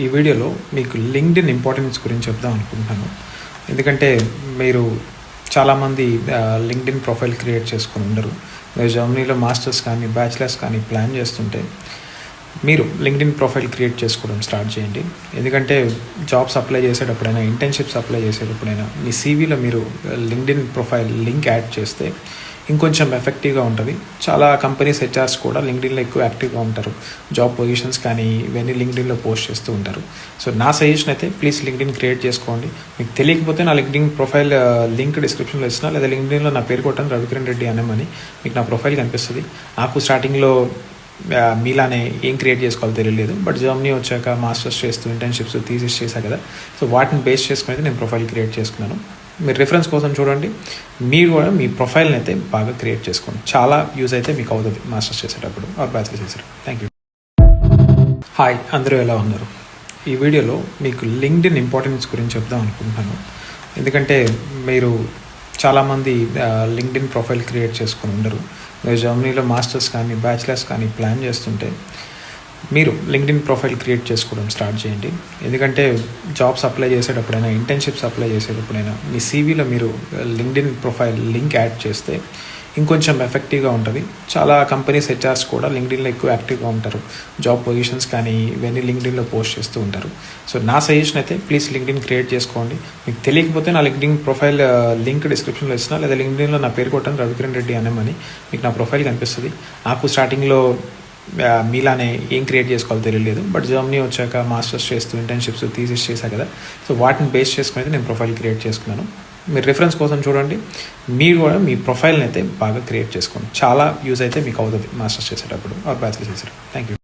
ఈ వీడియోలో మీకు లింక్డ్ఇన్ ఇంపార్టెన్స్ గురించి చెప్దాం అనుకుంటున్నాను. ఎందుకంటే మీరు చాలామంది లింక్డ్ఇన్ ప్రొఫైల్ క్రియేట్ చేసుకొని ఉండరు. మీరు జర్మనీలో మాస్టర్స్ కానీ బ్యాచిలర్స్ కానీ ప్లాన్ చేస్తుంటే మీరు లింక్డ్ఇన్ ప్రొఫైల్ క్రియేట్ చేసుకోవడం స్టార్ట్ చేయండి. ఎందుకంటే జాబ్స్ అప్లై చేసేటప్పుడైనా, ఇంటర్న్షిప్స్ అప్లై చేసేటప్పుడైనా మీ సీవీలో మీరు లింక్డ్ఇన్ ప్రొఫైల్ లింక్ యాడ్ చేస్తే ఇంకొంచెం ఎఫెక్టివ్గా ఉంటుంది. చాలా కంపెనీస్ హెచ్ఆర్స్ కూడా లింక్డ్ఇన్లో ఎక్కువ యాక్టివ్గా ఉంటారు. జాబ్ పొజిషన్స్ కానీ ఇవన్నీ లింక్డ్ఇన్లో పోస్ట్ చేస్తూ ఉంటారు. సో నా సజెషన్ అయితే ప్లీజ్ లింక్డ్ఇన్ క్రియేట్ చేసుకోండి. మీకు తెలియకపోతే నా లింక్డ్ఇన్ ప్రొఫైల్ లింక్ డిస్క్రిప్షన్లో ఇస్తున్నా, లేదా లింక్డ్ఇన్లో నా పేరు కొట్టండి రవికిరణ్ రెడ్డి అనమని మీకు నా ప్రొఫైల్ కనిపిస్తుంది. నాకు స్టార్టింగ్లో మీలానే ఏం క్రియేట్ చేసుకోవాలో తెలియలేదు, బట్ జర్మనీ వచ్చాక మాస్టర్స్ చేస్తూ ఇంటర్న్షిప్స్ థీసిస్ చేశాను కదా, సో వాటిని బేస్ చేసుకుని అయితే నేను ప్రొఫైల్ క్రియేట్ చేసుకున్నాను. మీరు రిఫరెన్స్ కోసం చూడండి. మీరు కూడా మీ ప్రొఫైల్ని అయితే బాగా క్రియేట్ చేసుకోండి. చాలా యూజ్ అయితే మీకు అవుతుంది మాస్టర్స్ చేసేటప్పుడు ఆర్ బ్యాచిలర్ చేసేటప్పుడు. Thank you. హాయ్, అందరూ ఎలా ఉన్నారు? ఈ వీడియోలో మీకు లింక్డ్ఇన్ ఇంపార్టెన్స్ గురించి చెప్దాం అనుకుంటున్నాను. ఎందుకంటే మీరు చాలామంది లింక్డ్ఇన్ ప్రొఫైల్ క్రియేట్ చేసుకొని ఉండరు. మీరు జర్మనీలో మాస్టర్స్ కానీ బ్యాచిలర్స్ కానీ ప్లాన్ చేస్తుంటే మీరు లింక్డ్ఇన్ ప్రొఫైల్ క్రియేట్ చేసుకోవడం స్టార్ట్ చేయండి. ఎందుకంటే జాబ్స్ అప్లై చేసేటప్పుడైనా, ఇంటర్న్షిప్స్ అప్లై చేసేటప్పుడైనా మీ సీవీలో మీరు లింక్డ్ఇన్ ప్రొఫైల్ లింక్ యాడ్ చేస్తే ఇంకొంచెం ఎఫెక్టివ్గా ఉంటుంది. చాలా కంపెనీస్ హెచ్ఆర్స్ కూడా లింక్డ్ఇన్లో ఎక్కువ యాక్టివ్గా ఉంటారు. జాబ్ పొజిషన్స్ కానీ ఇవన్నీ లింక్డ్ఇన్లో పోస్ట్ చేస్తూ ఉంటారు. సో నా సజెషన్ అయితే ప్లీజ్ లింక్డ్ఇన్ క్రియేట్ చేసుకోండి. మీకు తెలియకపోతే నా లింక్డ్ఇన్ ప్రొఫైల్ లింక్ డిస్క్రిప్షన్లో ఇస్తున్నా, లేదా లింక్డ్ఇన్లో నా పేరు కొట్టండి రవికిరణ్ రెడ్డి అనమని మీకు నా ప్రొఫైల్ కనిపిస్తుంది. నాకు స్టార్టింగ్లో మీలానే ఏం క్రియేట్ చేసుకోవాలో తెలియలేదు, బట్ జర్మనీ వచ్చాక మాస్టర్స్ చేస్తూ ఇంటర్న్షిప్స్ థీసిస్ చేశాను కదా, సో వాటిని బేస్ చేసుకుని అయితే నేను ప్రొఫైల్ క్రియేట్ చేసుకున్నాను. మీరు రిఫరెన్స్ కోసం చూడండి. మీరు కూడా మీ ప్రొఫైల్ని అయితే బాగా క్రియేట్ చేసుకోండి. చాలా యూజ్ అయితే మీకు అవుతుంది మాస్టర్స్ చేసేటప్పుడు ఆర్ బ్యాచిలర్ చేసేటప్పుడు. Thank you.